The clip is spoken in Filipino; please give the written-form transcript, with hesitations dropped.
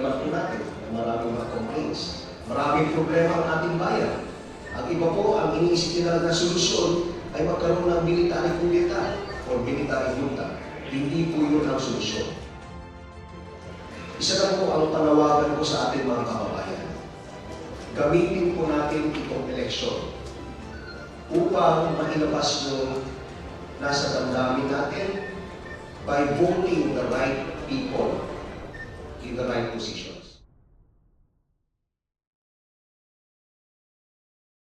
naman po natin na maraming mga complaints. Maraming problema ang ating bayan. Ang iba po, ang iniisip nila na solusyon ay magkaroon ng military kudeta o military junta. Hindi po yun ang solusyon. Isa lang po ang panawagan ko sa ating mga kababayan. Gamitin po natin itong eleksyon upang mailabas yung nasa damdamin natin by voting the right people in the right position.